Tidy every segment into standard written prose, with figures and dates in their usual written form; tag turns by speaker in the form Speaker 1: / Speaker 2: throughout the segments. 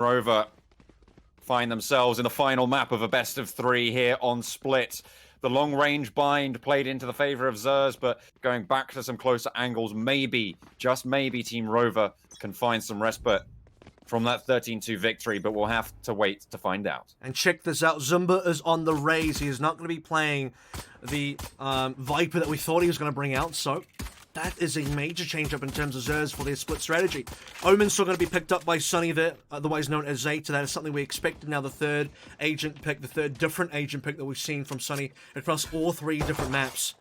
Speaker 1: Rover find themselves in the final map of a best of 3 here on Split. The long-range bind played into the favor of XSERZ, but going back to some closer angles, maybe, just maybe, Team Rover can find some respite from that 13-2 victory, but we'll have to wait to find out.
Speaker 2: And check this out, Zumba is on the raise. He is not going to be playing the Viper that we thought he was going to bring out, so that is a major change-up in terms of XSERZ for their split strategy. Omen's still going to be picked up by Sunny there, otherwise known as Zeta. That is something we expected. Now the third agent pick, the third different agent pick that we've seen from Sunny across all 3 different maps.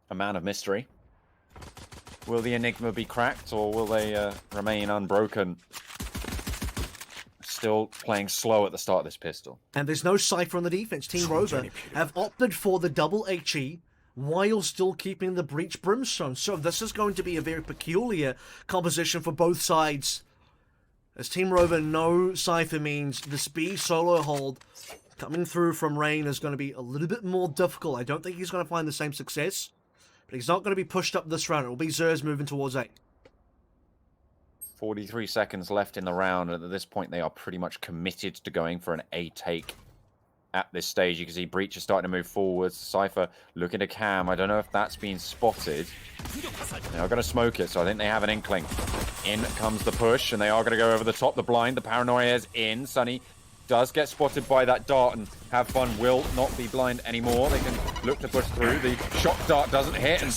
Speaker 1: A man of mystery. Will the enigma be cracked, or will they remain unbroken? Still playing slow at the start of this pistol.
Speaker 2: And there's no Cypher on the defense. Team Rover have opted for the double HE while still keeping the Breach Brimstone. So this is going to be a very peculiar composition for both sides. As Team Rover know Cypher means the speed solo hold coming through from Rain is going to be a little bit more difficult. I don't think he's going to find the same success. But he's not going to be pushed up this round. It will be XSERZ moving towards A.
Speaker 1: 43 seconds left in the round, and at this point they are pretty much committed to going for an A take at this stage. You can see Breach is starting to move forwards. Cypher looking to cam. I don't know if that's been spotted. They are going to smoke it, so I think they have an inkling. In comes the push, and they are going to go over the top. The blind, the paranoia is in. Sunny does get spotted by that dart, and Have Fun will not be blind anymore. They can look to push through. The shock dart doesn't hit, and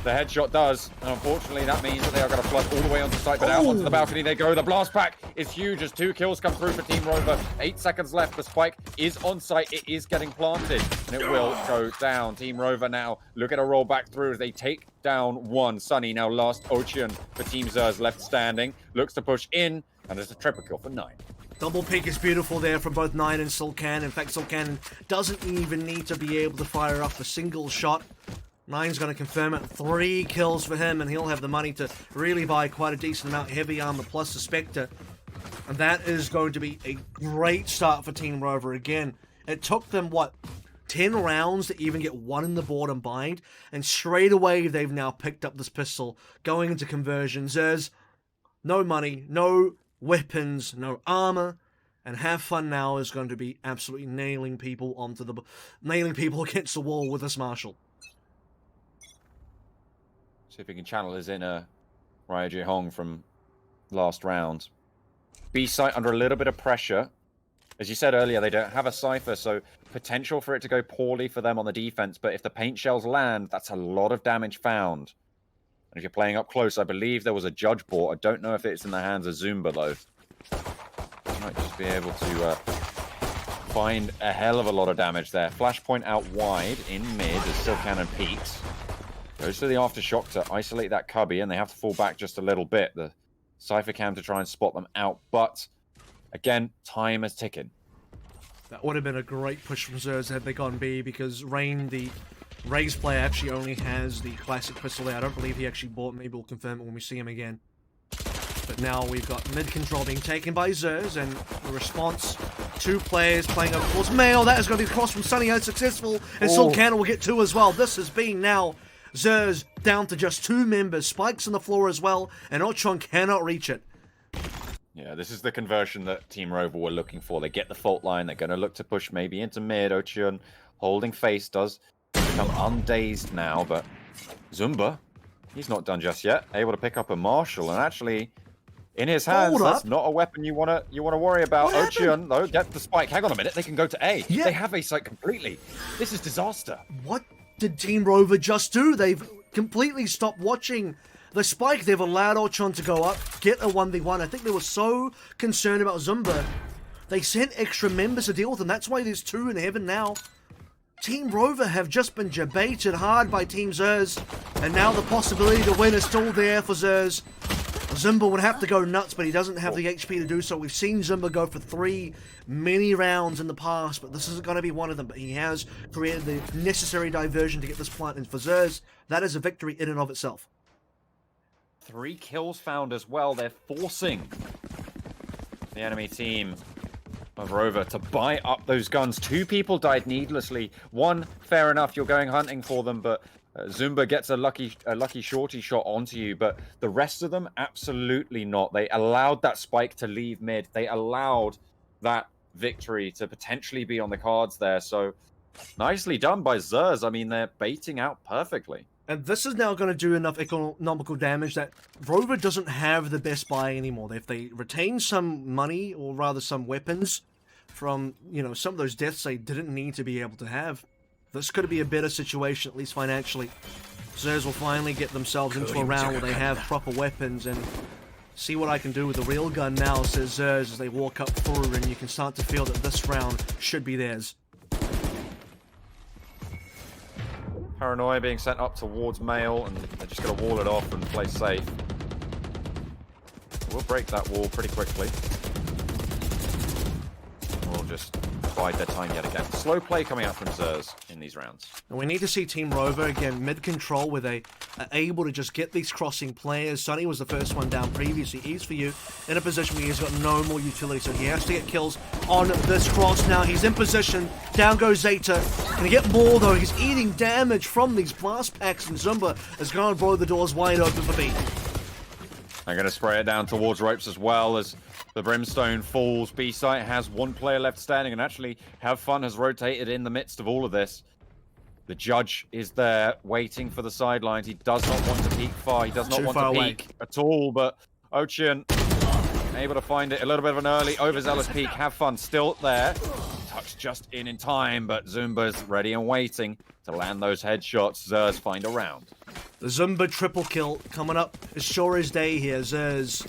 Speaker 1: the headshot does. And unfortunately, that means that they are going to flood all the way onto site, but out onto the balcony they go. The blast pack is huge as 2 kills come through for Team Rover. 8 seconds left. The spike is on site. It is getting planted, and it will go down. Team Rover now look at a roll back through as they take down 1. Sunny now last Ocean for Team XSERZ left standing. Looks to push in, and it's a triple kill for 9.
Speaker 2: Double peek is beautiful there from both 9 and Sulcan. In fact, Sulcan doesn't even need to be able to fire off a single shot. 9's going to confirm it. 3 kills for him, and he'll have the money to really buy quite a decent amount. Heavy armor plus the Spectre. And that is going to be a great start for Team Rover again. It took them, what, 10 rounds to even get 1 in the board and bind, and straight away they've now picked up this pistol, going into conversions. There's no money, no weapons, no armor, and Have Fun now is going to be absolutely nailing people against the wall with this Marshall.
Speaker 1: See if we can channel his inner Ryo Jae Hong from last round. B site under a little bit of pressure. As you said earlier, they don't have a Cypher, so potential for it to go poorly for them on the defense, but if the paint shells land, that's a lot of damage found. And if you're playing up close, I believe there was a judge board. I don't know if it's in the hands of Zumba, though. Might just be able to find a hell of a lot of damage there. Flashpoint out wide, in mid, as still cannon peaks. Goes to the aftershock to isolate that cubby, and they have to fall back just a little bit. The Cypher cam to try and spot them out, but again, time is ticking.
Speaker 2: That would have been a great push from XSERZ had they gone B, because Rain, the Raze player, actually only has the classic pistol there. I don't believe he actually bought. Maybe we'll confirm it when we see him again. But now we've got mid control being taken by XSERZ, and the response, 2 players playing over towards Mail. That is going to be the cross from Sunny, unsuccessful, and Sulcan will get 2 as well. This has been now XSERZ down to just 2 members. Spikes on the floor as well, and Ochon cannot reach it.
Speaker 1: Yeah, this is the conversion that Team Rover were looking for. They get the fault line. They're going to look to push maybe into mid. Ochon holding face does become undazed now, but Zumba, he's not done just yet. Able to pick up a Marshall, and actually, in his hands, that's not a weapon you wanna worry about. Ocean, though, get the spike. Hang on a minute, they can go to A. Yeah. They have A site completely. This is disaster.
Speaker 2: What did Team Rover just do? They've completely stopped watching the spike. They've allowed Ochon to go up, get a 1v1. I think they were so concerned about Zumba, they sent extra members to deal with them. That's why there's 2 in heaven now. Team Rover have just been debated hard by Team XSERZ, and now the possibility to win is still there for XSERZ. Zumba would have to go nuts, but he doesn't have the HP to do so. We've seen Zumba go for 3 many rounds in the past, but this isn't going to be one of them. But he has created the necessary diversion to get this plant in for XSERZ. That is a victory in and of itself.
Speaker 1: 3 kills found as well. They're forcing the enemy team of Rover to buy up those guns. 2 people died needlessly. 1, fair enough, you're going hunting for them, but Zumba gets a lucky shorty shot onto you, but the rest of them absolutely not. They allowed that spike to leave mid. They allowed that victory to potentially be on the cards there. So nicely done by XSERZ. I mean, they're baiting out perfectly.
Speaker 2: And this is now going to do enough economical damage that Rover doesn't have the best buy anymore. If they retain some money, or rather some weapons, from, you know, some of those deaths they didn't need to be able to have, this could be a better situation, at least financially. XSERZ will finally get themselves into a round where they have proper weapons, and see what I can do with the real gun now, says XSERZ as they walk up through, and you can start to feel that this round should be theirs.
Speaker 1: Paranoia being sent up towards Mail, and they're just going to wall it off and play safe. We'll break that wall pretty quickly. We'll just bide their time yet again. Slow play coming out from XSERZ in these rounds.
Speaker 2: And we need to see Team Rover again mid-control, where they are able to just get these crossing players. Sunny was the first one down previously. He's for you in a position where he's got no more utility, so he has to get kills on this cross now. He's in position. Down goes Zeta. Can he get more though? He's eating damage from these blast packs, and Zumba is going to blow the doors wide open for B.
Speaker 1: I'm going to spray it down towards ropes as well as the Brimstone falls. B-site has one player left standing, and actually Have Fun has rotated in the midst of all of this. The judge is there waiting for the sidelines. He does not want to peek far. He does not want to peek at all, but Ocean able to find it. A little bit of an early overzealous peek. Have Fun still there. Touched just in time, but Zumba's ready and waiting to land those headshots. XSERZ find a round.
Speaker 2: The Zumba triple kill coming up as sure as day here. XSERZ.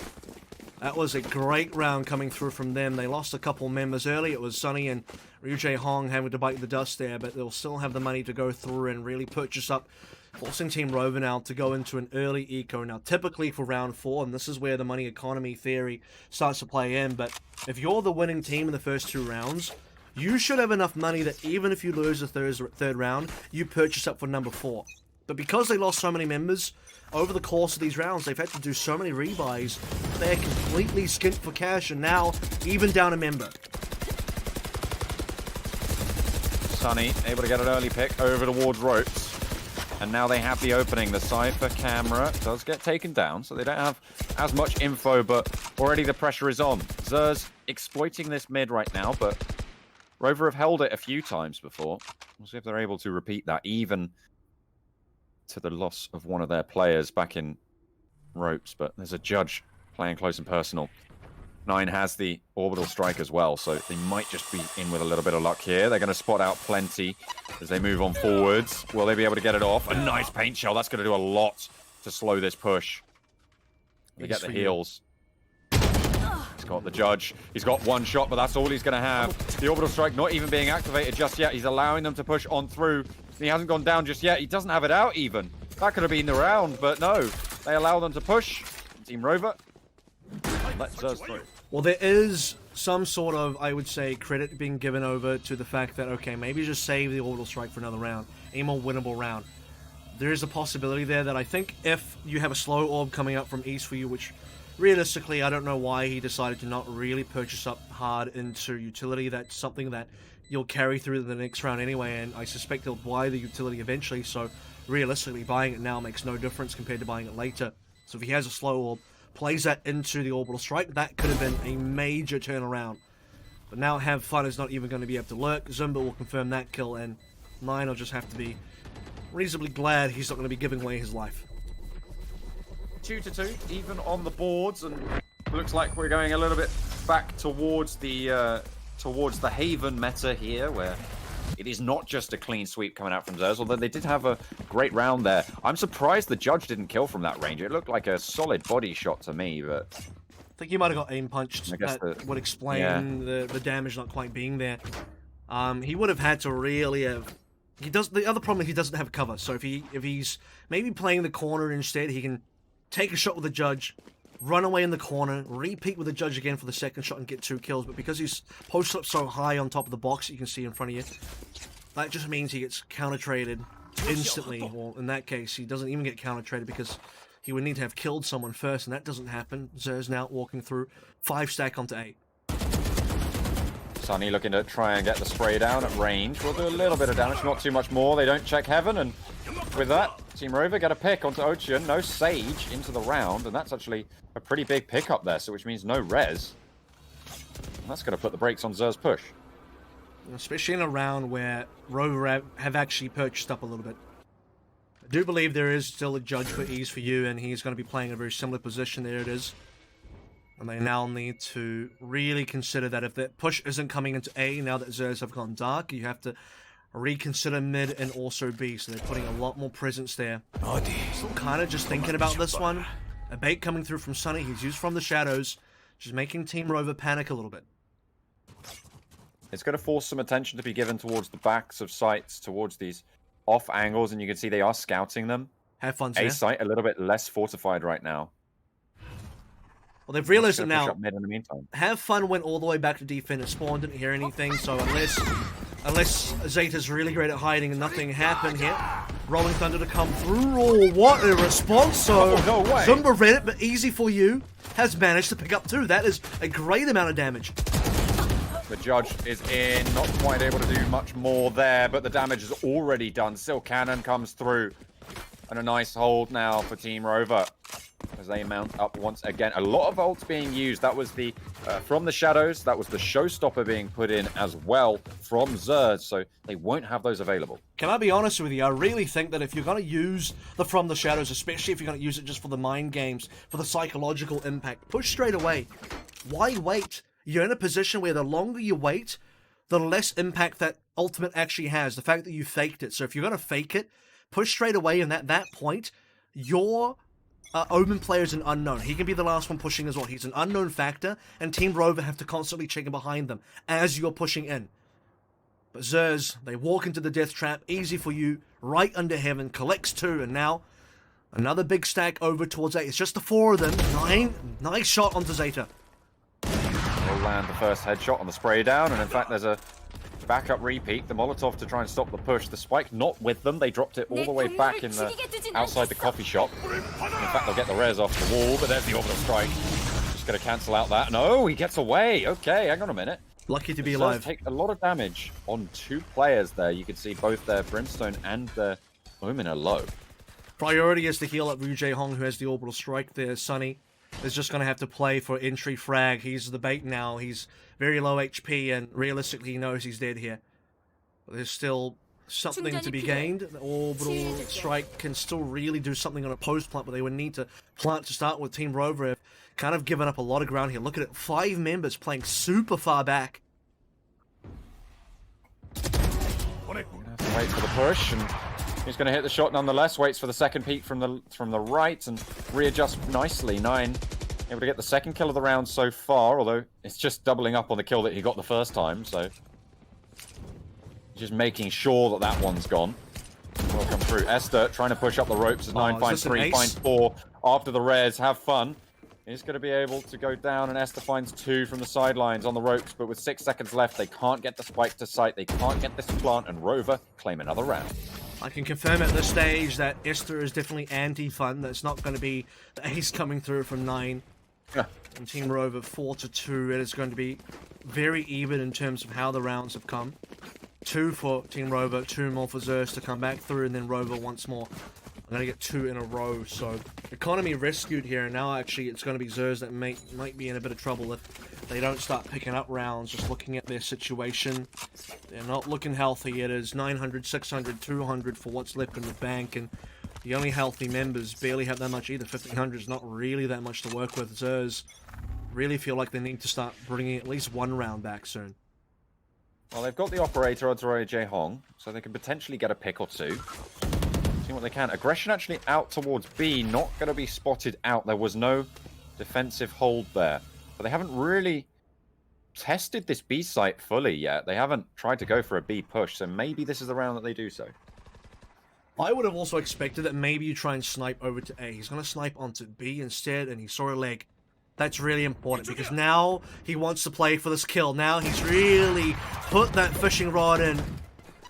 Speaker 2: That was a great round coming through from them. They lost a couple members early. It was Sunny and Ryujay Hong having to bite the dust there, but they'll still have the money to go through and really purchase up, forcing Team Rover now to go into an early eco. Now, typically for round 4, and this is where the money economy theory starts to play in, but if you're the winning team in the first 2 rounds, you should have enough money that even if you lose the third round, you purchase up for number 4. But because they lost so many members, over the course of these rounds, they've had to do so many rebuys, they're completely skint for cash, and now even down a member.
Speaker 1: Sunny able to get an early pick over towards ropes. And now they have the opening. The Cypher camera does get taken down, so they don't have as much info, but already the pressure is on. XSERZ exploiting this mid right now, but Rover have held it a few times before. We'll see if they're able to repeat that, even to the loss of one of their players back in ropes. But there's a judge playing close and personal. 9 has the orbital strike as well, so they might just be in with a little bit of luck here. They're going to spot out plenty as they move on forwards. Will they be able to get it off? A nice paint shell. That's going to do a lot to slow this push. They get the heals. He's got the judge. He's got one shot, but that's all he's going to have. The orbital strike not even being activated just yet. He's allowing them to push on through. He hasn't gone down just yet. He doesn't have it out even. That could have been the round, but no. They allow them to push. Team Rover, let XSERZ through.
Speaker 2: Well, there is some sort of, I would say, credit being given over to the fact that, okay, maybe just save the orbital strike for another round. A more winnable round. There is a possibility there that I think if you have a slow orb coming up from East for you, which realistically, I don't know why he decided to not really purchase up hard into utility. That's something that you'll carry through the next round anyway, and I suspect he'll buy the utility eventually, so realistically, buying it now makes no difference compared to buying it later. So if he has a slow orb, plays that into the orbital strike, that could have been a major turnaround. But now Have Fun is not even going to be able to lurk. Zumba will confirm that kill, and 9 will just have to be reasonably glad he's not going to be giving away his life.
Speaker 1: 2-2, even on the boards, and looks like we're going a little bit back towards the Haven meta here, where it is not just a clean sweep coming out from XSERZ, although they did have a great round there. I'm surprised the judge didn't kill from that range. It looked like a solid body shot to me, but
Speaker 2: I think he might have got aim punched. That would explain the damage not quite being there. He would have had to really have. The other problem is he doesn't have cover. So if he's maybe playing the corner instead, he can take a shot with the judge, run away in the corner, repeat with the judge again for the second shot and get 2 kills. But because he's posted up so high on top of the box that you can see in front of you, that just means he gets counter-traded instantly. Well, in that case, he doesn't even get counter-traded because he would need to have killed someone first, and that doesn't happen. XSERZ now walking through 5 stack onto 8.
Speaker 1: Sunny looking to try and get the spray down at range. Will do a little bit of damage, not too much more. They don't check heaven, and with that, Team Rover get a pick onto Ocean. No Sage into the round, and that's actually a pretty big pickup there, so which means no res. And that's going to put the brakes on XSERZ push.
Speaker 2: Especially in a round where Rover have actually purchased up a little bit. I do believe there is still a judge for ease for you, and he's going to be playing a very similar position. There it is. And they now need to really consider that if that push isn't coming into A, now that XSERZ have gone dark, you have to reconsider mid and also B. So they're putting a lot more presence there. Still kind of just thinking about this one. A bait coming through from Sunny. He's used from the shadows. Just making Team Rover panic a little bit.
Speaker 1: It's going to force some attention to be given towards the backs of sites, towards these off angles, and you can see they are scouting them.
Speaker 2: Have fun,
Speaker 1: A site a little bit less fortified right now.
Speaker 2: Well, they've realized it now.
Speaker 1: Mid in the meantime.
Speaker 2: Have Fun went all the way back to defense and Spawn didn't hear anything, so unless Zeta's really great at hiding and nothing happened here. Rolling Thunder to come through. Oh, what a response! So
Speaker 1: no way.
Speaker 2: Zumba read it, but Easy for You has managed to pick up 2. That is a great amount of damage.
Speaker 1: The judge is in, not quite able to do much more there, but the damage is already done. Still Cannon comes through. And a nice hold now for Team Rover as they mount up once again. A lot of ults being used. That was the from the shadows. That was the showstopper being put in as well from XSERZ, so they won't have those available.
Speaker 2: Can I be honest with you? I really think that if you're going to use the From the Shadows, especially if you're going to use it just for the mind games, for the psychological impact, push straight away. Why wait? You're in a position where the longer you wait, the less impact that ultimate actually has. The fact that you faked it. So if you're going to fake it, push straight away, and at that point, your Omen player is an unknown. He can be the last one pushing as well. He's an unknown factor, and Team Rover have to constantly check in behind them as you're pushing in. But XSERZ, they walk into the death trap, Easy for You, right under heaven, collects 2, and now another big stack over towards 8. It's just the 4 of them. 9, nice shot onto Zeta.
Speaker 1: They'll land the first headshot on the spray down, and in fact there's a backup repeat. The Molotov to try and stop the push. The spike not with them. They dropped it all the way back in the outside the coffee shop. In fact, they'll get the res off the wall, but there's the orbital strike. Just going to cancel out that. No, he gets away. Okay, hang on a minute.
Speaker 2: Lucky to be alive.
Speaker 1: Take a lot of damage on 2 players there. You can see both their Brimstone and their Omen are low.
Speaker 2: Priority is to heal up Wu Jae-hong, who has the orbital strike there. Sunny is just going to have to play for entry frag. He's the bait now. He's very low HP, and realistically he knows he's dead here. But there's still something to be gained. The orbital strike can still really do something on a post plant, but they would need to plant to start with. Team Rover have kind of given up a lot of ground here. Look at it, 5 members playing super far back.
Speaker 1: Wait for the push, and he's going to hit the shot nonetheless. Waits for the second peek from the right and readjusts nicely. 9 able to get the second kill of the round so far, although it's just doubling up on the kill that he got the first time, so just making sure that that one's gone. Will come through. Esther trying to push up the ropes as 9 finds 3, finds 4 after the res. Have fun. He's going to be able to go down, and Esther finds 2 from the sidelines on the ropes, but with 6 seconds left, they can't get the spike to sight. They can't get this plant, and Rover claim another round.
Speaker 2: I can confirm at this stage that Esther is definitely anti-fun. That's not going to be the ace coming through from 9. And Team Rover 4-2. It is going to be very even in terms of how the rounds have come. 2 for Team Rover, 2 more for XSERZ to come back through, and then Rover once more. I'm going to get 2 in a row, so economy rescued here, and now actually it's going to be XSERZ that might be in a bit of trouble if they don't start picking up rounds. Just looking at their situation, they're not looking healthy. It is 900, 600, 200 for what's left in the bank, and the only healthy members barely have that much either. 1500 is not really that much to work with. XSERZ really feel like they need to start bringing at least 1 round back soon.
Speaker 1: Well, they've got the operator onto Jae-hong, so they can potentially get a pick or 2. See what they can. Aggression actually out towards B, not going to be spotted out. There was no defensive hold there. But they haven't really tested this B site fully yet. They haven't tried to go for a B push, so maybe this is the round that they do so.
Speaker 2: I would have also expected that maybe you try and snipe over to A. He's going to snipe onto B instead, and he saw a leg. That's really important, because now he wants to play for this kill. Now he's really put that fishing rod in.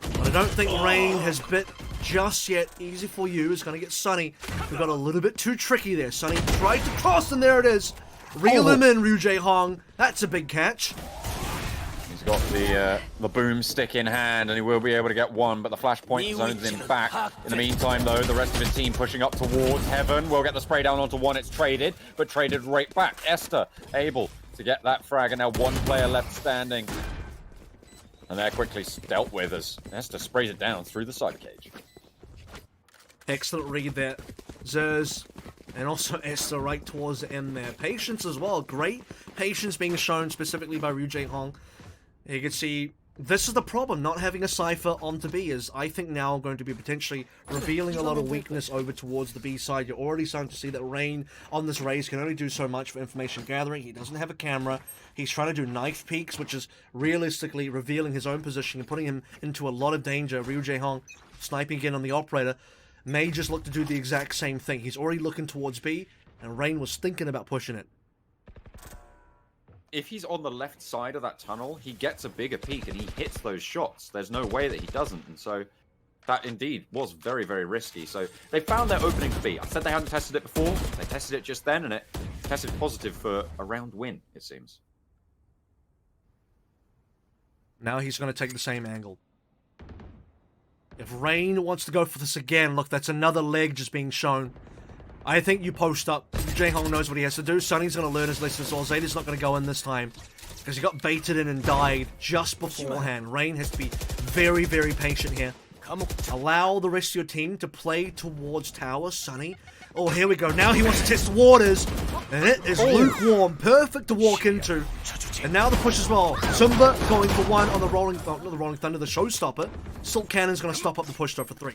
Speaker 2: But I don't think Rain has bit just yet. Easy for You is going to get Sunny. We got a little bit too tricky there. Sunny tried to cross, and there it is. Reel him in, Ryu Jae-hong. That's a big catch.
Speaker 1: He's got the boomstick in hand, and he will be able to get one, but the flashpoint zones him back. In the meantime, though, the rest of his team pushing up towards heaven. Will get the spray down onto one. It's traded, but traded right back. Esther able to get that frag, and now one player left standing. And they're quickly dealt with as Esther sprays it down through the side cage.
Speaker 2: Excellent read there. XSERZ and also Esther right towards the end there. Patience as well. Great patience being shown specifically by Ryu Jae-hong. You can see this is the problem, not having a Cypher onto B is, I think, now going to be potentially revealing a lot of weakness over towards the B side. You're already starting to see that Rain on this race can only do so much for information gathering. He doesn't have a camera. He's trying to do knife peeks, which is realistically revealing his own position and putting him into a lot of danger. Ryu Jae-hong sniping again on the operator. May just look to do the exact same thing. He's already looking towards B, and Rain was thinking about pushing it.
Speaker 1: If he's on the left side of that tunnel, he gets a bigger peek and he hits those shots. There's no way that he doesn't. And so that indeed was very, very risky. So they found their opening for B. I said they hadn't tested it before. They tested it just then, and it tested positive for a round win, it seems.
Speaker 2: Now he's going to take the same angle. If Rain wants to go for this again, look, that's another leg just being shown. I think you post up. Jae-hong knows what he has to do. Sunny's going to learn his lesson as well. Zeta's not going to go in this time because he got baited in and died just beforehand. Rain has to be very, very patient here. Allow the rest of your team to play towards tower, Sunny. Oh, here we go. Now he wants to test the waters. And it is lukewarm. Perfect to walk into. And now the push as well. Zumba going for one on the Rolling Thunder, the Showstopper. Silk Cannon's going to stop up the push though for 3.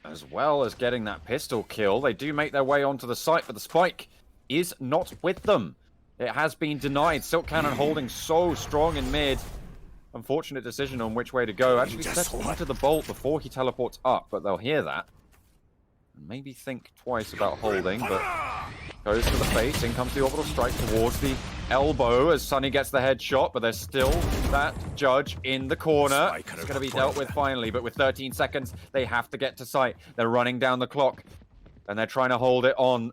Speaker 1: As well as getting that pistol kill, they do make their way onto the site, but the spike is not with them. It has been denied. Silk Cannon holding so strong in mid. Unfortunate decision on which way to go. Actually sets into the bolt before he teleports up, but they'll hear that. And maybe think twice about holding, but goes to the face. In comes the orbital strike towards the elbow as Sunny gets the headshot, but there's still that judge in the corner. It's going to be dealt with finally, but with 13 seconds, they have to get to site. They're running down the clock, and they're trying to hold it on.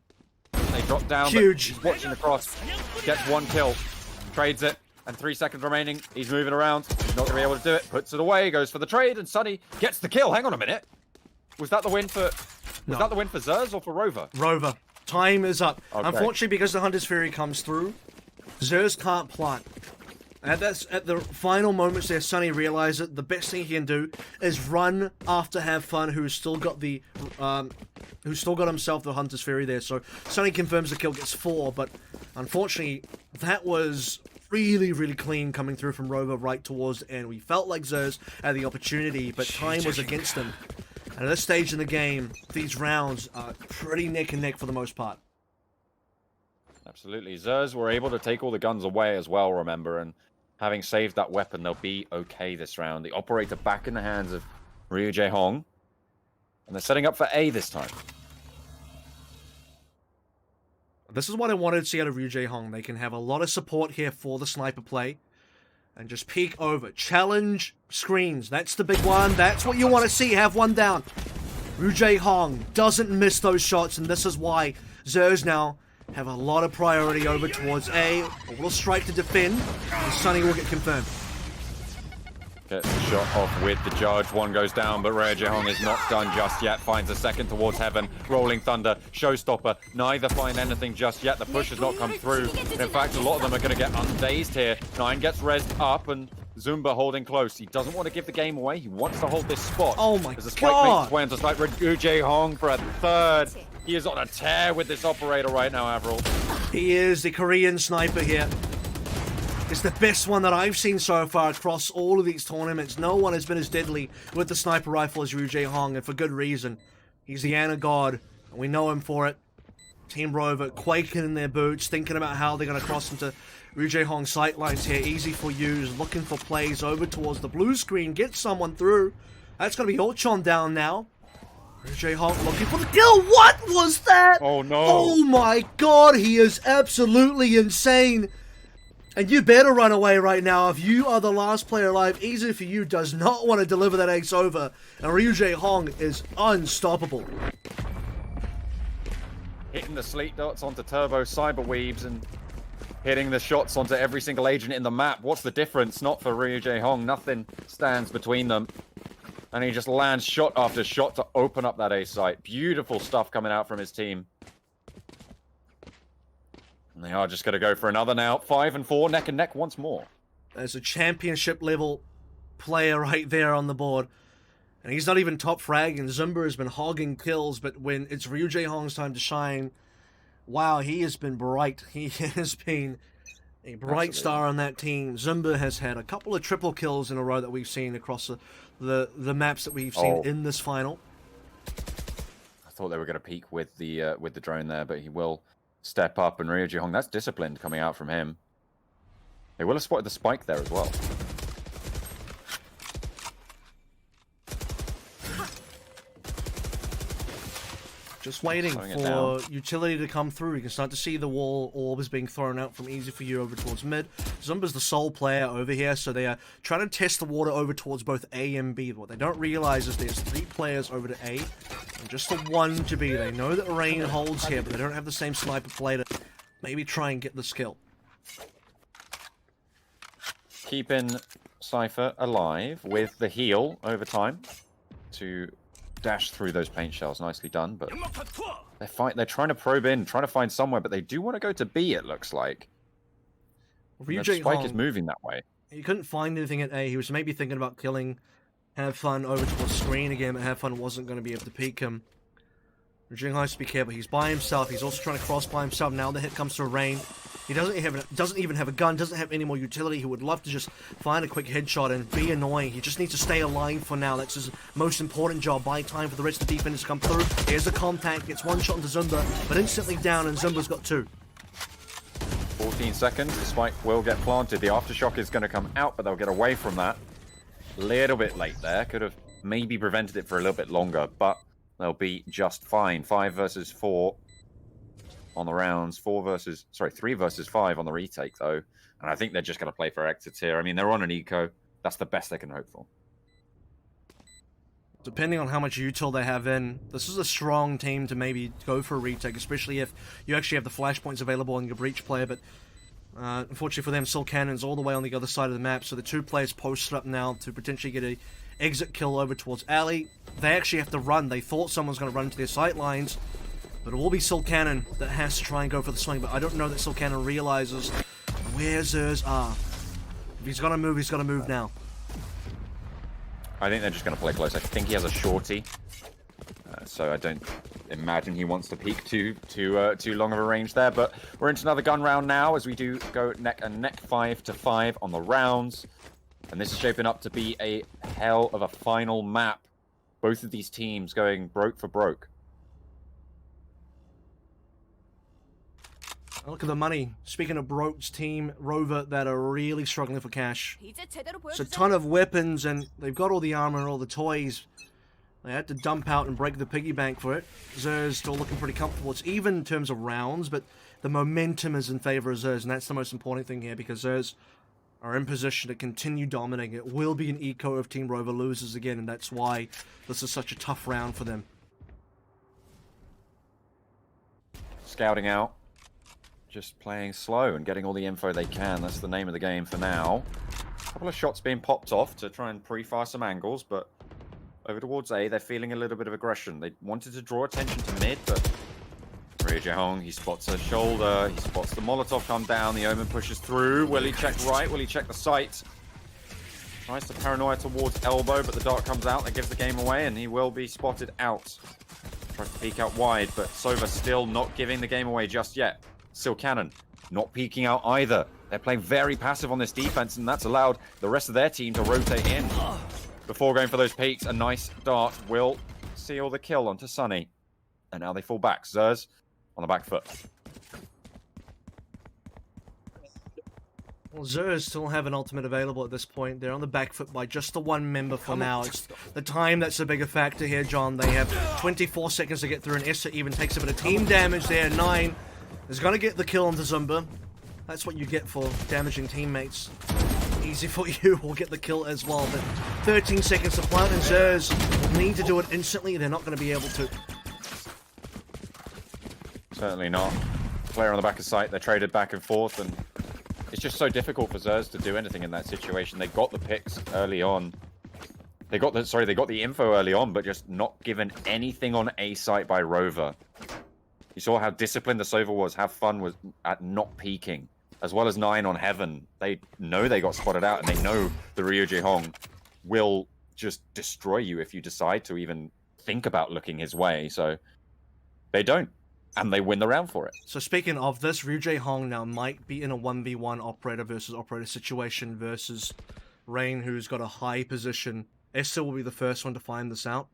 Speaker 1: They drop down,
Speaker 2: huge.
Speaker 1: He's watching the cross. Gets one kill, trades it, and 3 seconds remaining. He's moving around. He's not going to be able to do it. Puts it away, goes for the trade, and Sunny gets the kill. Hang on a minute. Was that the win for... Was that the win for XSERZ or for Rover?
Speaker 2: Rover. Time is up.
Speaker 1: Okay.
Speaker 2: Unfortunately, because the Hunter's Fury comes through, XSERZ can't plant. At the final moments there, Sunny realizes that the best thing he can do is run after Have Fun, who's still got the, who's still got himself the Hunter's Fury there. So Sunny confirms the kill, gets 4, but unfortunately, that was really, really clean coming through from Rover right towards the end. We felt like XSERZ had the opportunity, but time was against him. And at this stage in the game, these rounds are pretty neck and neck for the most part.
Speaker 1: Absolutely. XSERZ were able to take all the guns away as well, remember, and having saved that weapon, they'll be okay this round. The operator back in the hands of Ryu Jae-hong, and they're setting up for A this time.
Speaker 2: This is what I wanted to see out of Ryu Jae-hong. They can have a lot of support here for the sniper play. And just peek over. Challenge screens. That's the big one. That's what you want to see. Have one down. Ryu Jae-hong doesn't miss those shots, and this is why XSERZ now have a lot of priority over towards A. We'll strike to defend, and Sunny will get confirmed.
Speaker 1: Gets the shot off with the judge. One goes down, but Ryu Jae-hong is not done just yet. Finds a second towards heaven. Rolling Thunder, Showstopper. Neither find anything just yet. The push has not come through. In fact, a lot of them are going to get undazed here. 9 gets rezzed up, and Zumba holding close. He doesn't want to give the game away. He wants to hold this spot.
Speaker 2: Oh my
Speaker 1: As the
Speaker 2: God!
Speaker 1: spike makes its way into snipe Ryu Jae-hong for a 3rd. He is on a tear with this operator right now, AVRL.
Speaker 2: He is the Korean sniper here. It's the best one that I've seen so far across all of these tournaments. No one has been as deadly with the sniper rifle as Ryu Jae-hong, and for good reason. He's the Ana God, and we know him for it. Team Rover quaking in their boots, thinking about how they're going to cross into Ryu Jae-hong's sightlines here. Easy for use, looking for plays over towards the blue screen, get someone through. That's going to be Ochon down now. Ryu Jae-hong looking for the kill. What was that?
Speaker 1: Oh no.
Speaker 2: Oh my God, he is absolutely insane. And you better run away right now. If you are the last player alive, Easy for you does not want to deliver that ace over. And Ryu Jae-hong is unstoppable.
Speaker 1: Hitting the sleep dots onto Turbo Cyberweaves, and hitting the shots onto every single agent in the map. What's the difference? Not for Ryu Jae Hong. Nothing stands between them. And he just lands shot after shot to open up that A site. Beautiful stuff coming out from his team. And they are just going to go for another now. 5 and 4, neck and neck once more.
Speaker 2: There's a championship level player right there on the board. And he's not even top frag, and Zumba has been hogging kills, but when it's Ryu Jae Hong's time to shine, wow, he has been bright. He has been a bright star on that team. Zumba has had a couple of triple kills in a row that we've seen across the maps that we've seen in this final.
Speaker 1: I thought they were going to peak with the drone there, but he will step up, and Ryu Jae Hong, that's disciplined coming out from him. They will have spotted the spike there as well.
Speaker 2: Just waiting for utility to come through. You can start to see the wall orbs being thrown out from easy for you over towards mid. Zumba's the sole player over here, so they are trying to test the water over towards both A and B. What they don't realize is there's 3 players over to A and just the 1 to B. They know that Rain holds here, but they don't have the same sniper play to maybe try and get the skill.
Speaker 1: Keeping Cypher alive with the heal over time to dash through those paint shells. Nicely done, but they're trying to probe in, trying to find somewhere, but they do want to go to B, it looks like. Spike is moving that way.
Speaker 2: He couldn't find anything at A. He was maybe thinking about killing Have Fun over towards screen again, but Have Fun wasn't going to be able to peek him. Jing has to be careful. He's by himself. He's also trying to cross by himself. Now the hit comes to Rain. He doesn't even have a gun, doesn't have any more utility. He would love to just find a quick headshot and be annoying. He just needs to stay alive for now. That's his most important job. Buy time for the rest of the defenders to come through. Here's the contact. Gets 1 shot into Zumba, but instantly down, and Zumba's got 2.
Speaker 1: 14 seconds. The spike will get planted. The aftershock is going to come out, but they'll get away from that. Little bit late there. Could have maybe prevented it for a little bit longer, but they'll be just fine. 5 versus 4 on the rounds. 3 versus 5 on the retake, though. And I think they're just going to play for exits here. I mean, they're on an eco. That's the best they can hope for.
Speaker 2: Depending on how much util they have in, this is a strong team to maybe go for a retake, especially if you actually have the flashpoints available on your breach player. But unfortunately for them, Soul Cannon's all the way on the other side of the map, so the 2 players posted up now to potentially get a exit kill over towards Alley. They actually have to run. They thought someone's going to run to their sight lines, but it will be Soul Cannon that has to try and go for the swing. But I don't know that Soul Cannon realizes where XSERZ are. If he's going to move, he's got to move now.
Speaker 1: I think they're just going to play close. I think he has a shorty, so I don't imagine he wants to peek too long of a range there. But we're into another gun round now, as we do go neck and neck, 5 to 5 on the rounds. And this is shaping up to be a hell of a final map. Both of these teams going broke for broke.
Speaker 2: Look at the money. Speaking of Broke's team, Rover, that are really struggling for cash. It's a ton of weapons, and they've got all the armor and all the toys. They had to dump out and break the piggy bank for it. XSERZ still looking pretty comfortable. It's even in terms of rounds, but the momentum is in favor of XSERZ, and that's the most important thing here, because XSERZ are in position to continue dominating. It will be an eco if Team Rover loses again, and that's why this is such a tough round for them.
Speaker 1: Scouting out. Just playing slow and getting all the info they can. That's the name of the game for now. A couple of shots being popped off to try and pre-fire some angles, but over towards A, they're feeling a little bit of aggression. They wanted to draw attention to mid, but Ryu Jae Hong, he spots her shoulder, he spots the Molotov come down, the Omen pushes through. Will he check right? Will he check the sight? Tries to paranoia towards elbow, but the dart comes out. That gives the game away, and he will be spotted out. Tries to peek out wide, but Sova still not giving the game away just yet. Soul Cannon not peeking out either. They're playing very passive on this defense, and that's allowed the rest of their team to rotate in. Before going for those peeks, a nice dart will seal the kill onto Sunny. And now they fall back. XSERZ on the back foot.
Speaker 2: Well, XSERZ still have an ultimate available at this point. They're on the back foot by just the 1 member for now. It's the time that's a bigger factor here, John. They have 24 seconds to get through, and Esther even takes a bit of team damage there. 9 is going to get the kill onto Zumba. That's what you get for damaging teammates. Easy for you, will get the kill as well. But 13 seconds to plant, and XSERZ need to do it instantly. They're not going to be able to.
Speaker 1: Certainly not. Player on the back of sight, they're traded back and forth, and it's just so difficult for XSERZ to do anything in that situation. They got the picks early on. They got the info early on, but just not given anything on A site by Rover. You saw how disciplined the Sova was, how fun was at not peeking, as well as 9 on Heaven. They know they got spotted out, and they know the Ryu Jae-hong will just destroy you if you decide to even think about looking his way. So they don't, and they win the round for it.
Speaker 2: So speaking of this, Ryu Jae-hong now might be in a 1v1 operator versus operator situation versus Rain, who's got a high position. Esther will be the first one to find this out.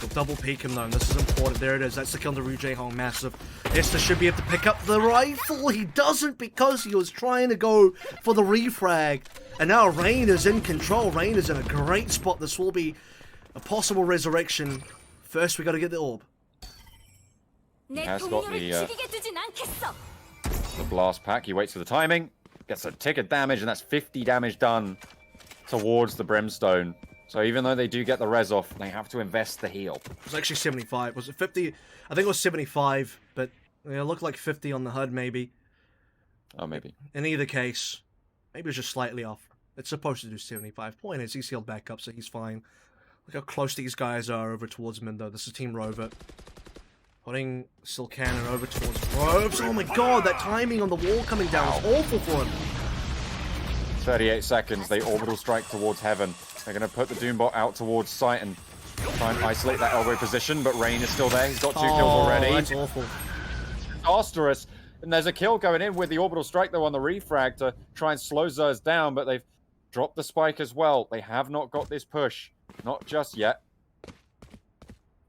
Speaker 2: They'll double peek him though, and this is important. There it is. That's the kill to Ryu Jae-hong, massive. Esther should be able to pick up the rifle. He doesn't because he was trying to go for the refrag. And now Rain is in control. Rain is in a great spot. This will be a possible resurrection. First, we got to get the orb.
Speaker 1: He has got the blast pack. He waits for the timing, gets a tick of damage, and that's 50 damage done towards the Brimstone. So even though they do get the res off, they have to invest the heal.
Speaker 2: It was actually 75. Was it 50? I think it was 75, but it looked like 50 on the HUD maybe.
Speaker 1: Oh, maybe.
Speaker 2: In either case, maybe it was just slightly off. It's supposed to do 75. Point is, he's healed back up, so he's fine. Look how close these guys are over towards mid, though. This is Team Rover. Putting Silcannon over towards Robes. Oh my god, that timing on the wall coming down is awful for him.
Speaker 1: 38 seconds. They orbital strike towards Heaven. They're going to put the Doombot out towards site and try and isolate that elbow position, but Rain is still there. He's got 2 kills already.
Speaker 2: That's awful.
Speaker 1: Disastrous. And there's a kill going in with the orbital strike, though, on the refrag to try and slow XSERZ down, but they've dropped the spike as well. They have not got this push. Not just yet. In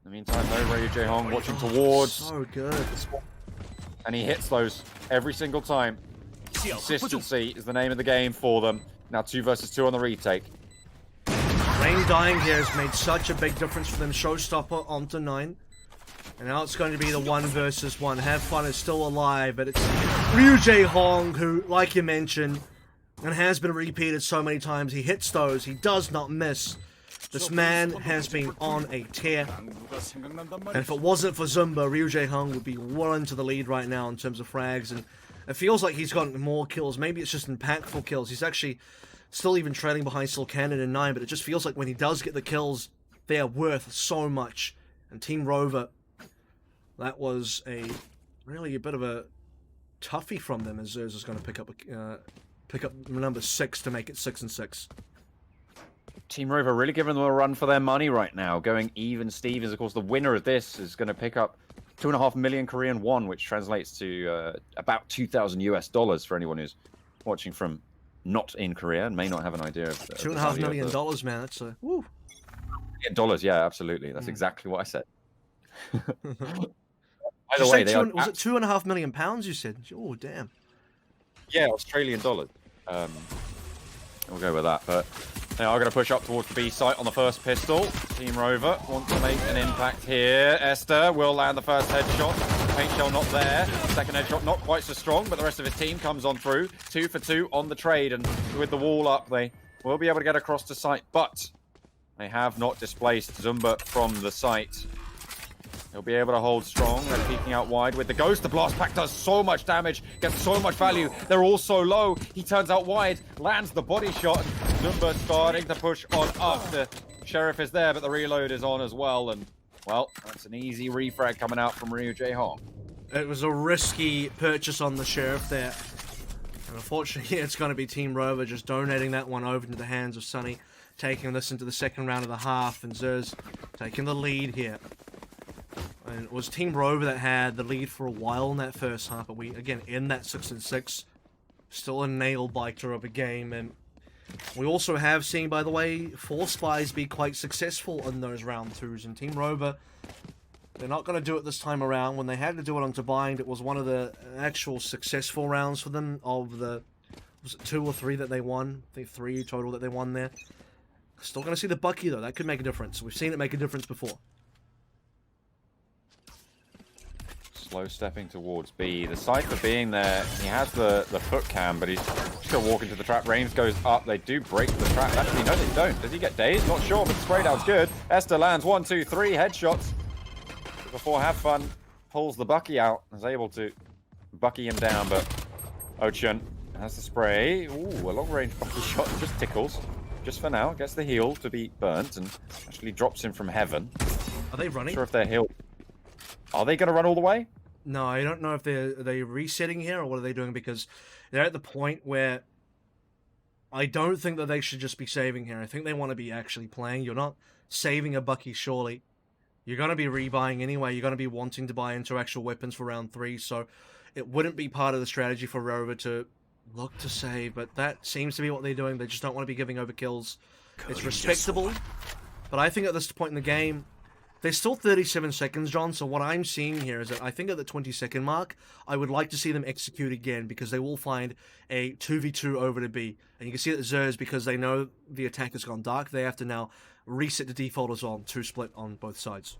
Speaker 1: the meantime, though, Ryu Jae-hong watching towards.
Speaker 2: So good.
Speaker 1: And he hits those every single time. Consistency is the name of the game for them. Now 2 versus 2 on the retake.
Speaker 2: Rain dying here has made such a big difference for them. Showstopper onto 9. And now it's going to be the 1 versus 1. Have Fun is still alive, but it's Ryu Jae-hong who, like you mentioned, and has been repeated so many times, he hits those, he does not miss. This man has been on a tear. And if it wasn't for Zumba, Ryu Jae-hong would be well into the lead right now in terms of frags. And it feels like he's gotten more kills. Maybe it's just impactful kills. He's actually still even trailing behind Silcannon in 9, but it just feels like when he does get the kills, they are worth so much. And Team Rover, that was really a bit of a toughie from them, as XSERZ is going to pick up number 6 to make it 6 and 6.
Speaker 1: Team Rover really giving them a run for their money right now. Going even Stevens, of course, the winner of this is going to pick up 2.5 million Korean won, which translates to about $2,000 for anyone who's watching from not in Korea and may not have an idea of
Speaker 2: $2.5 million, man. That's a woo.
Speaker 1: Dollars, yeah, absolutely. That's exactly what I said.
Speaker 2: By the way, was it £2.5 million? You said, oh damn.
Speaker 1: Yeah, Australian dollars. We'll go with that, but they are going to push up towards the B site on the first pistol. Team Rover wants to make an impact here. Esther will land the first headshot. Paint shell not there. Second headshot not quite so strong, but the rest of his team comes on through. 2 for 2 on the trade, and with the wall up, they will be able to get across to site, but they have not displaced Zumba from the site. He'll be able to hold strong. They're peeking out wide with the Ghost. The blast pack does so much damage, gets so much value. They're all so low. He turns out wide, lands the body shot. Zumba starting to push on up. The Sheriff is there, but the reload is on as well. And, well, that's an easy refrag coming out from Ryu Jae-hong.
Speaker 2: It was a risky purchase on the Sheriff there. And unfortunately, it's going to be Team Rover just donating that one over into the hands of Sunny, taking this into the second round of the half, and XSERZ taking the lead here. And it was Team Rover that had the lead for a while in that first half, but we, again, in that 6 and 6, still a nail-biter of a game. And we also have seen, by the way, 4 Spies be quite successful in those round 2s. And Team Rover, they're not going to do it this time around. When they had to do it onto Bind, it was one of the actual successful rounds for them of the, was it 2 or 3 that they won? I think 3 total that they won there. Still going to see the Bucky, though. That could make a difference. We've seen it make a difference before.
Speaker 1: Slow stepping towards B. The Cypher being there, he has the foot cam, but he's still walking to the trap. Reigns goes up. They do break the trap. Actually, no, they don't. Does he get dazed? Not sure, but the spray down's good. Esther lands 1, 2, 3 headshots before Have Fun pulls the Bucky out. Is able to Bucky him down, but Ocean Has the spray. Ooh, a long-range bucky shot just tickles. Just for now. Gets the heal to be burnt and actually drops him from heaven.
Speaker 2: Are they running?
Speaker 1: Not sure if they're healed. Are they going to run all the way?
Speaker 2: No, I don't know if are they resetting here or what are they doing, because they're at the point where I don't think that they should just be saving here. I think they want to be actually playing. You're not saving a bucky, surely. You're going to be rebuying anyway. You're going to be wanting to buy into actual weapons for round 3, so it wouldn't be part of the strategy for Rover to look to save, but that seems to be what they're doing. They just don't want to be giving over kills. It's respectable, but I think at this point in the game, there's still 37 seconds, John, so what I'm seeing here is that I think at the 20-second mark, I would like to see them execute again, because they will find a 2v2 over to B. And you can see that XSERZ, because they know the attack has gone dark, they have to now reset the default as well, 2-split on both sides.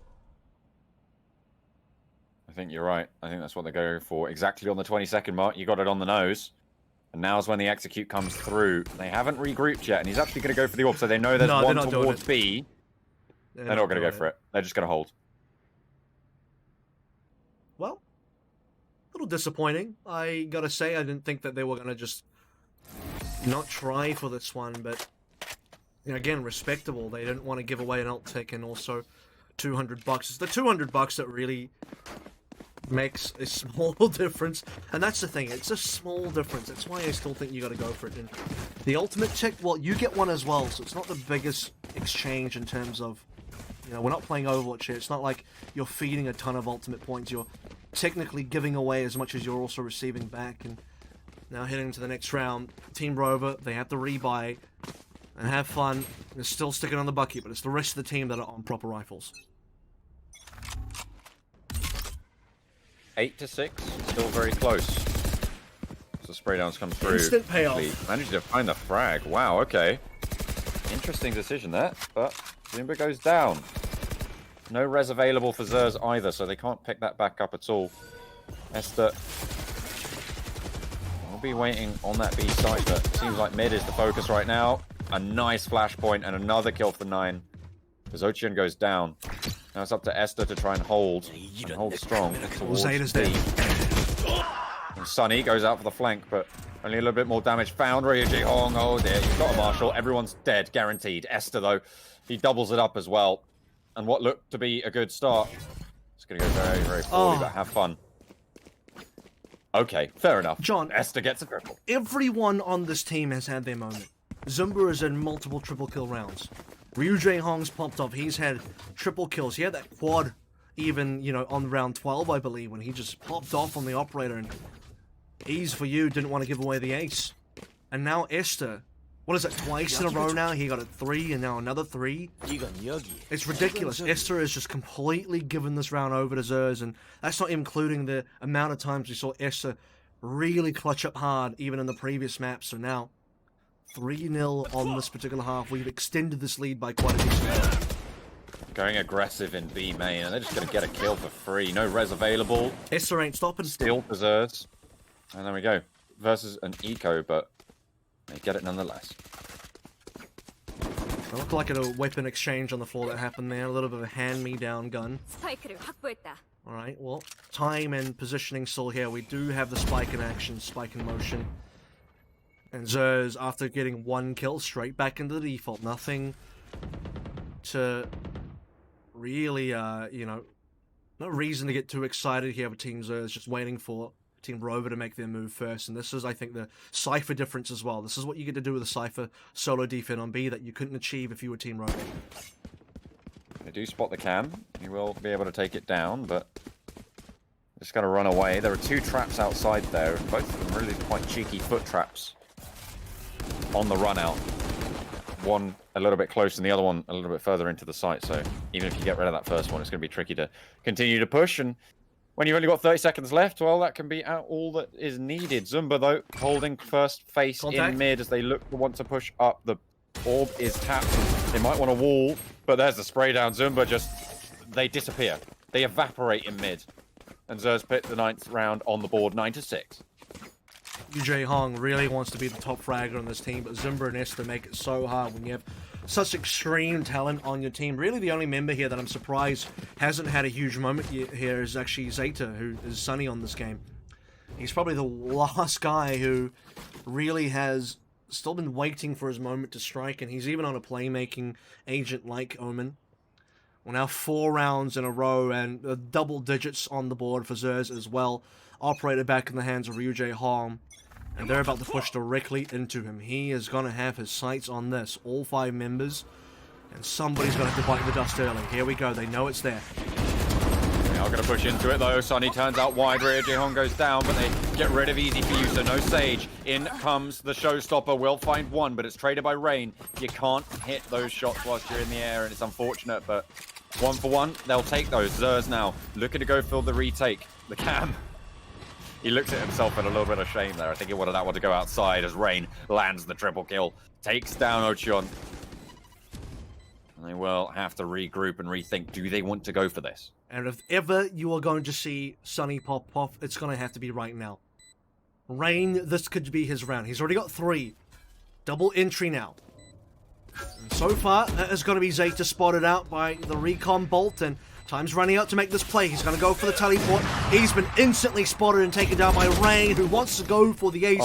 Speaker 1: I think you're right. I think that's what they're going for. Exactly on the 20-second mark, you got it on the nose. And now's when the execute comes through. They haven't regrouped yet, and he's actually going to go for the AWP, so they know there's one towards B. They're not going to go for it. They're just going to hold.
Speaker 2: Well, a little disappointing. I gotta say, I didn't think that they were going to just not try for this one, but you know, again, respectable. They didn't want to give away an alt tick and also $200. It's the $200 that really makes a small difference, and that's the thing. It's a small difference. That's why I still think you got to go for it. And the ultimate tick, well, you get one as well, so it's not the biggest exchange in terms of, you know, we're not playing Overwatch here. It's not like you're feeding a ton of ultimate points. You're technically giving away as much as you're also receiving back. And now heading into the next round, Team Rover, they have to rebuy and have fun. They're still sticking on the bucket, but it's the rest of the team that are on proper rifles.
Speaker 1: 8-6, still very close. So spray downs come through.
Speaker 2: Instant payoff.
Speaker 1: Managed to find the frag. Wow, okay. Interesting decision there, but Zumba goes down. No res available for XSERZ either, so they can't pick that back up at all. Esther will be waiting on that B site, but seems like mid is the focus right now. A nice flashpoint and another kill for 9. Zochian goes down. Now it's up to Esther to try and hold strong towards B. And Sunny goes out for the flank, but only a little bit more damage found. Ryuji Hong, oh dear, you've got a Marshal. Everyone's dead, guaranteed. Esther, though, he doubles it up as well. And what looked to be a good start, it's going to go very, very poorly, but have fun. Okay, fair enough.
Speaker 2: John,
Speaker 1: Esther gets a triple.
Speaker 2: Everyone on this team has had their moment. Zumba is in multiple triple kill rounds. Ryuji Hong's popped off. He's had triple kills. He had that quad even, you know, on round 12, I believe, when he just popped off on the operator and ease for you, didn't want to give away the ace. And now Esther, what is it, twice in a row now? He got a 3 and now another 3. It's ridiculous. Esther has just completely given this round over to XSERZ, and that's not including the amount of times we saw Esther really clutch up hard, even in the previous map. So now, 3-0 on this particular half. We've extended this lead by quite a bit.
Speaker 1: Going aggressive in B main, and they're just going to get a kill for free. No res available.
Speaker 2: Esther ain't stopping.
Speaker 1: Still XSERZ. And there we go. Versus an eco, but they get it nonetheless.
Speaker 2: It looked like a weapon exchange on the floor that happened there. A little bit of a hand-me-down gun. Alright, well, time and positioning still here. We do have the spike in action, spike in motion. And XSERZ, after getting 1 kill, straight back into the default. Nothing to really, you know, no reason to get too excited here with Team XSERZ. Just waiting for Team Rover to make their move first. And this is, I think, the Cypher difference as well. This is what you get to do with a Cypher solo defense on B that you couldn't achieve if you were Team Rover.
Speaker 1: They do spot the cam. You will be able to take it down, but just got to run away. There are 2 traps outside there, both of them really quite cheeky foot traps on the run out. One a little bit closer and the other one a little bit further into the site, so even if you get rid of that first one, it's going to be tricky to continue to push. And when you've only got 30 seconds left, well, that can be all that is needed. Zumba, though, holding first face in mid as they look to want to push up. The orb is tapped. They might want a wall, but there's the spray down. Zumba just, they disappear. They evaporate in mid. And XSERZ put the 9th round on the board, 9-6.
Speaker 2: Ryuji Hong really wants to be the top fragger on this team, but Zumba and Esther make it so hard when you have such extreme talent on your team. Really, the only member here that I'm surprised hasn't had a huge moment here is actually Zeta, who is Sunny on this game. He's probably the last guy who really has still been waiting for his moment to strike, and he's even on a playmaking agent like Omen. We're now 4 rounds in a row, and double digits on the board for XSERZ as well. Operator back in the hands of Ryujay Hong, and they're about to push directly into him. He is going to have his sights on this, all 5 members, and somebody's going to have to bite the dust early. Here we go, they know it's there.
Speaker 1: They are going to push into it though. Sunny turns out wide, Ryujay Hong goes down, but they get rid of Easy For You, so no Sage. In comes the showstopper, will find one, but it's traded by Rain. You can't hit those shots whilst you're in the air, and it's unfortunate, but 1 for 1, they'll take those. XSERZ now looking to go for the retake. The cam. He looks at himself in a little bit of shame there. I think he wanted that one to go outside as Rain lands the triple kill. Takes down Ocheon. And they will have to regroup and rethink. Do they want to go for this?
Speaker 2: And if ever you are going to see Sunny pop off, it's going to have to be right now. Rain, this could be his round. He's already got 3. Double entry now. And so far, that is going to be Zeta spotted out by the recon bolt, and time's running out to make this play. He's going to go for the teleport. He's been instantly spotted and taken down by Rain, who wants to go for the ace.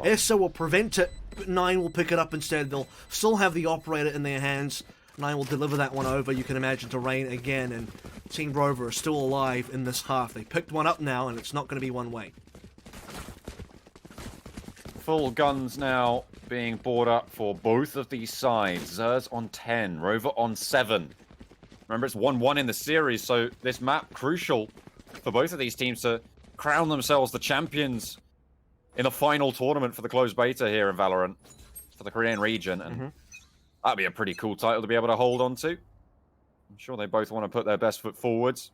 Speaker 2: Essa will prevent it, but 9 will pick it up instead. They'll still have the operator in their hands. 9 will deliver that one over, you can imagine, to Rain again, and Team Rover are still alive in this half. They picked one up now, and it's not going to be one way.
Speaker 1: Full guns now being brought up for both of these sides. XSERZ on 10, Rover on 7. Remember, it's 1-1 in the series, so this map crucial for both of these teams to crown themselves the champions in the final tournament for the closed beta here in Valorant for the Korean region, and that'd be a pretty cool title to be able to hold on to. I'm sure they both want to put their best foot forwards,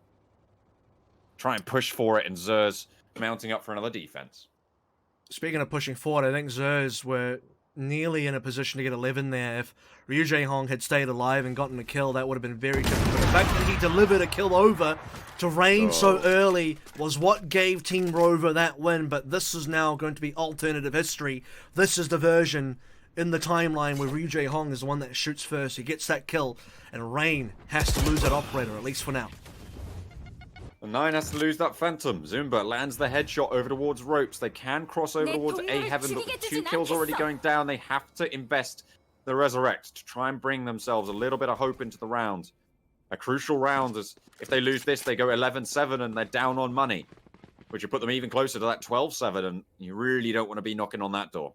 Speaker 1: try and push for it, and XSERZ mounting up for another defense.
Speaker 2: Speaking of pushing forward, I think XSERZ were nearly in a position to get 11 there. If Ryujay Hong had stayed alive and gotten a kill, that would have been very different. But the fact that he delivered a kill over to Rain so early was what gave Team Rover that win. But this is now going to be alternative history. This is the version in the timeline where Ryujay Hong is the one that shoots first. He gets that kill, and Rain has to lose that operator, at least for now.
Speaker 1: And 9 has to lose that Phantom. Zumba lands the headshot over towards ropes. They can cross over towards A Heaven, but with 2 kills already going down, they have to invest the Resurrect to try and bring themselves a little bit of hope into the round. A crucial round, as if they lose this, they go 11-7 and they're down on money, which would put them even closer to that 12-7, and you really don't want to be knocking on that door.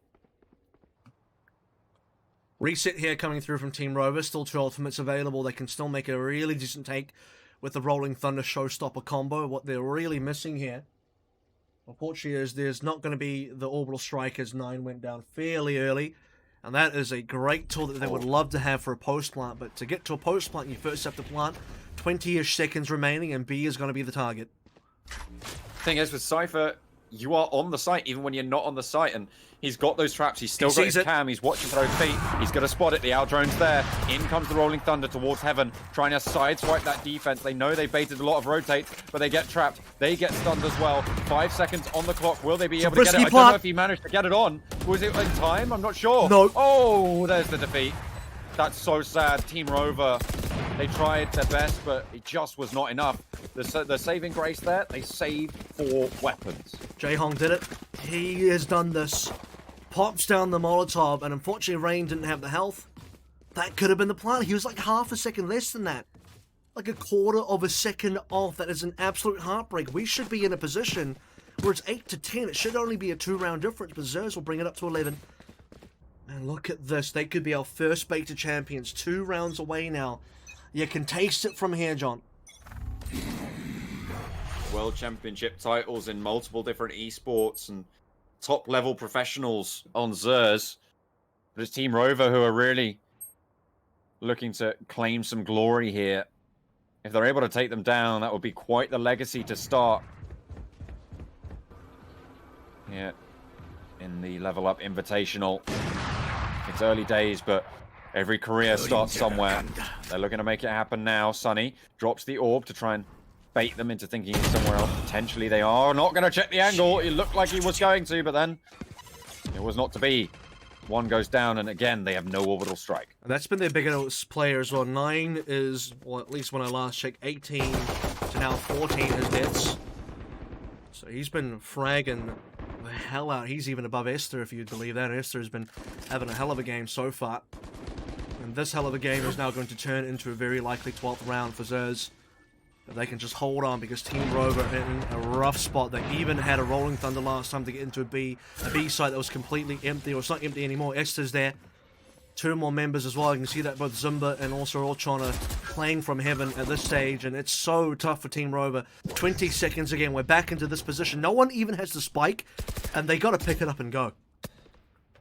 Speaker 2: Reset here coming through from Team Rover. Still 2 ultimates available. They can still make a really decent take with the Rolling Thunder Showstopper combo. What they're really missing here, unfortunately, is there's not going to be the Orbital Strike, as 9 went down fairly early. And that is a great tool that they would love to have for a post-plant. But to get to a post-plant, you first have to plant. 20-ish seconds remaining, and B is going to be the target.
Speaker 1: Thing is, with Cypher, you are on the site even when you're not on the site, and he's got those traps. He's still got his cam. He's watching for those feet. He's going to spot it. The out drone's there. In comes the Rolling Thunder towards Heaven, trying to sideswipe that defense. They know they baited a lot of rotates, but they get trapped. They get stunned as well. 5 seconds on the clock. Will they be able to get it? I don't know if he managed to get it on. Was it in time? I'm not sure.
Speaker 2: No.
Speaker 1: Oh, there's the defeat. That's so sad. Team Rover, they tried their best, but it just was not enough. The saving grace there, they saved 4 weapons.
Speaker 2: Jae Hong did it. He has done this. Pops down the Molotov, and unfortunately Rain didn't have the health. That could have been the plan. He was like half a second less than that. Like a quarter of a second off. That is an absolute heartbreak. We should be in a position where it's 8-10. It should only be a 2-round difference, but XSERZ will bring it up to 11. And look at this. They could be our first beta champions. 2 rounds away now. You can taste it from here, John.
Speaker 1: World Championship titles in multiple different esports and top-level professionals on XSERZ. But it's Team Rover who are really looking to claim some glory here. If they're able to take them down, that would be quite the legacy to start. Yeah, in the LVUP Invitational. It's early days, but every career starts somewhere. They're looking to make it happen now. Sunny drops the orb to try and bait them into thinking he's somewhere else. Potentially they are not going to check the angle. It looked like he was going to, but then it was not to be. 1 goes down, and again, they have no orbital strike.
Speaker 2: And that's been their biggest player as well. 9 is, well, at least when I last checked, 18 to now 14 is deaths. So he's been fragging the hell out. He's even above Esther, if you'd believe that. Esther has been having a hell of a game so far. And this hell of a game is now going to turn into a very likely 12th round for XSERZ. If they can just hold on, because Team Rover are in a rough spot. They even had a Rolling Thunder last time to get into a B site that was completely empty, or it's not empty anymore. Esther's there. 2 more members as well. You can see that both Zimba and also Orchon are playing from heaven at this stage, and it's so tough for Team Rover. 20 seconds again, we're back into this position. No one even has the spike, and they got to pick it up and go.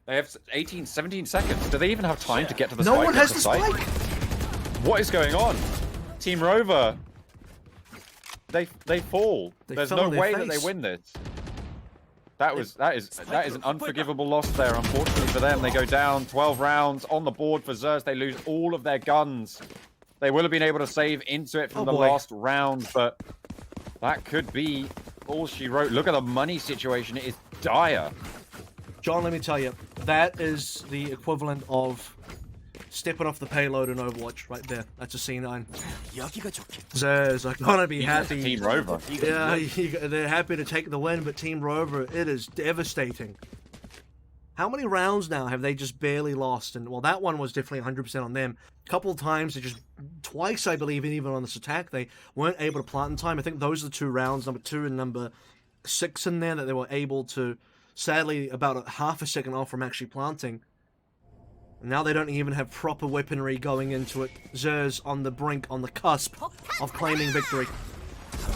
Speaker 1: They have 18, 17 seconds. Do they even have time to get to the
Speaker 2: spike? No one has the spike!
Speaker 1: What is going on? Team Rover, they fall. There's no way that they win this. That is an unforgivable loss there, unfortunately for them. They go down 12 rounds on the board for XSERZ. They lose all of their guns. They will have been able to save into it from the last round, but that could be all she wrote. Look at the money situation. It is dire.
Speaker 2: John, let me tell you, that is the equivalent of stepping off the payload in Overwatch right there. That's a C9. XSERZ are gonna be happy.
Speaker 1: Team Rover.
Speaker 2: Yeah, they're happy to take the win, but Team Rover, it is devastating. How many rounds now have they just barely lost? And well, that one was definitely 100% on them. A couple of times, they just twice, I believe, even on this attack, they weren't able to plant in time. I think those are the 2 rounds, number 2 and number 6 in there, that they were able to. Sadly, about a half a second off from actually planting. Now they don't even have proper weaponry going into it. XSERZ on the brink, on the cusp of claiming victory.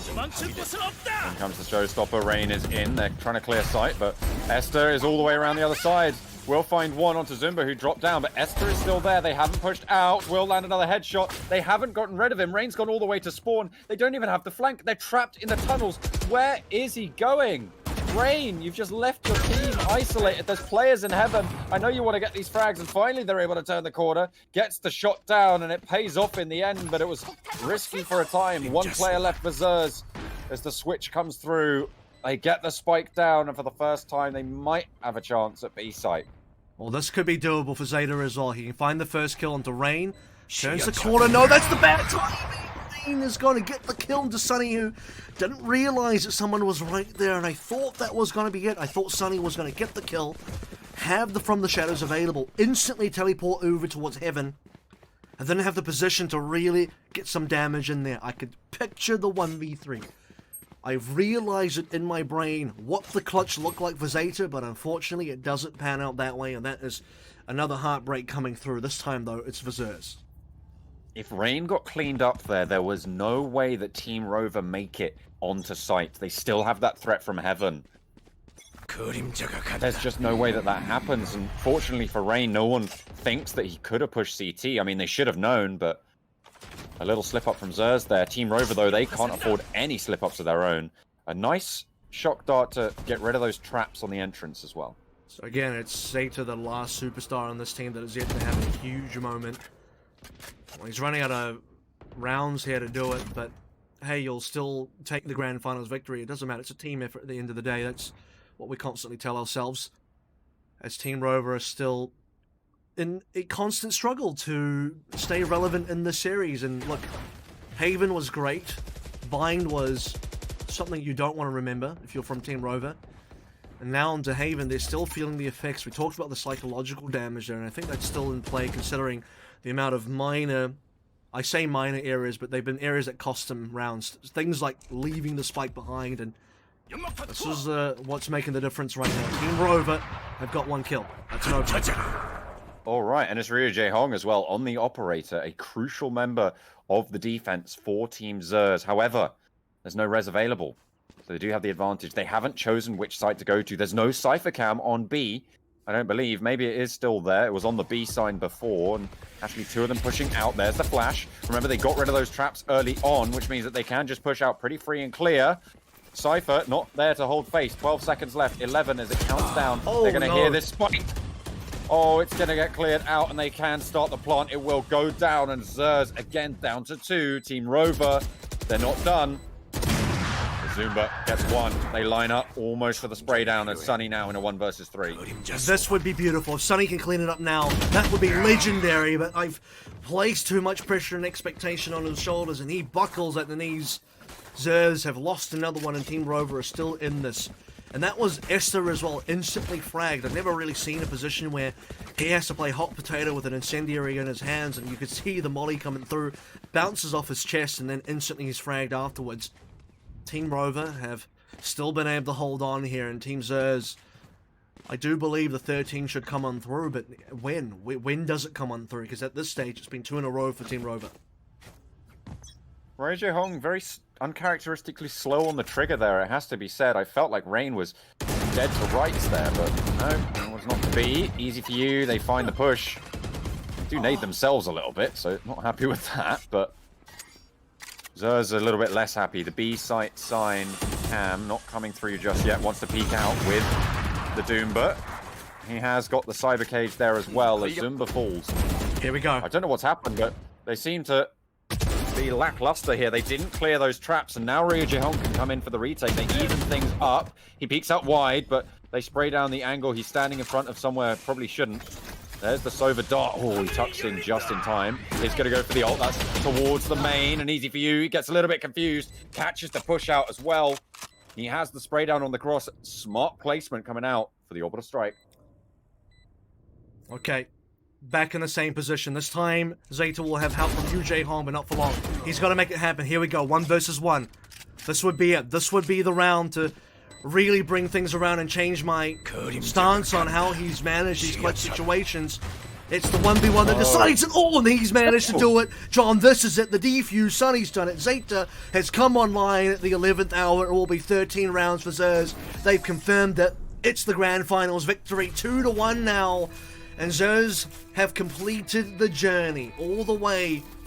Speaker 1: In comes the showstopper. Rain is in. They're trying to clear sight, but Esther is all the way around the other side. We'll find one onto Zumba, who dropped down, but Esther is still there. They haven't pushed out. Will land another headshot. They haven't gotten rid of him. Rain's gone all the way to spawn. They don't even have the flank. They're trapped in the tunnels. Where is he going? Rain, you've just left your team isolated. There's players in heaven. I know you want to get these frags, and finally they're able to turn the corner. Gets the shot down, and it pays off in the end, but it was risky for a time. 1 player left for XSERZ as the switch comes through. They get the spike down, and for the first time, they might have a chance at B site.
Speaker 2: Well, this could be doable for Zeta as well. He can find the first kill onto Rain. Turns the corner. No, that's the bad timing. Rain is going to get the kill into Sunny, who didn't realize that someone was right there, and I thought that was going to be it. I thought Sunny was going to get the kill, have the From the Shadows available, instantly teleport over towards heaven, and then have the position to really get some damage in there. I could picture the 1v3. I've realized it in my brain what the clutch looked like for Zeta, but unfortunately it doesn't pan out that way, and that is another heartbreak coming through. This time, though, it's for XSERZ.
Speaker 1: If Rain got cleaned up there was no way that Team Rover make it onto site. They still have that threat from heaven. There's just no way that happens, and fortunately for Rain, no one thinks that he could have pushed CT. I mean, they should have known, but a little slip-up from XSERZ there. Team Rover, though, they can't afford any slip-ups of their own. A nice shock dart to get rid of those traps on the entrance as well.
Speaker 2: So again, it's Zeta, the last superstar on this team that is yet to have a huge moment. Well, he's running out of rounds here to do it, but hey, you'll still take the Grand Finals victory. It doesn't matter. It's a team effort at the end of the day. That's what we constantly tell ourselves. As Team Rover are still in a constant struggle to stay relevant in the series. And look, Haven was great. Bind was something you don't want to remember if you're from Team Rover. And now onto Haven, they're still feeling the effects. We talked about the psychological damage there, and I think that's still in play considering the amount of minor, I say minor areas, but they've been areas that cost them rounds. Things like leaving the spike behind, and this is what's making the difference right now. Team Rover have got 1 kill. That's an open.
Speaker 1: All right, and it's Ryu Jae-hong as well on the operator, a crucial member of the defense for Team XSERZ. However, there's no res available, so they do have the advantage. They haven't chosen which site to go to. There's no Cypher Cam on B, I don't believe. Maybe it is still there. It was on the B sign before, and actually 2 of them pushing out. There's the flash. Remember, they got rid of those traps early on, which means that they can just push out pretty free and clear. Cypher not there to hold face. 12 seconds left. 11 as it counts down.
Speaker 2: Oh,
Speaker 1: they're going to hear this spike. Oh, it's going to get cleared out, and they can start the plant. It will go down, and XSERZ again down to 2. Team Rover, they're not done. Zumba gets 1. They line up almost for the spray down, and Sunny now in a 1 versus 3.
Speaker 2: This would be beautiful. If Sunny can clean it up now, that would be legendary, but I've placed too much pressure and expectation on his shoulders, and he buckles at the knees. XSERZ have lost another one, and Team Rover are still in this. And that was Esther as well, instantly fragged. I've never really seen a position where he has to play hot potato with an incendiary in his hands, and you could see the molly coming through, bounces off his chest, and then instantly he's fragged afterwards. Team Rover have still been able to hold on here, and Team XSERZ, I do believe the 13 should come on through, but when? When does it come on through? Because at this stage, it's been 2 in a row for Team Rover.
Speaker 1: Ray J Hong, very uncharacteristically slow on the trigger there, it has to be said. I felt like Rain was dead to rights there, but no, it was not to be. Easy for you, they find the push. They do nade themselves a little bit, so not happy with that, but XSERZ a little bit less happy. The B site sign, Cam, not coming through just yet, wants to peek out with the Doom, but he has got the Cyber Cage there as well as Zumba falls.
Speaker 2: Here we go.
Speaker 1: I don't know what's happened, but they seem to be lackluster here. They didn't clear those traps, and now Ryu Jihong can come in for the retake. They even things up. He peeks out wide, but they spray down the angle. He's standing in front of somewhere probably shouldn't. There's the Sova dart. Oh, he tucks in just in time. He's going to go for the ult. That's towards the main, and easy for you. He gets a little bit confused. Catches the push out as well. He has the spray down on the cross. Smart placement coming out for the orbital strike.
Speaker 2: Okay. Back in the same position. This time, Zeta will have help from UJ Hong, but not for long. He's got to make it happen. Here we go. 1 versus 1. This would be it. This would be the round to really bring things around and change my stance on how he's managed these clutch situations. It's the 1v1 that decides it all, and he's managed to do it. John, this is it. The defuse. Sonny's done it. Zeta has come online at the 11th hour. It will be 13 rounds for XSERZ. They've confirmed that it's the grand finals victory. 2-1 now. And XSERZ have completed the journey all the way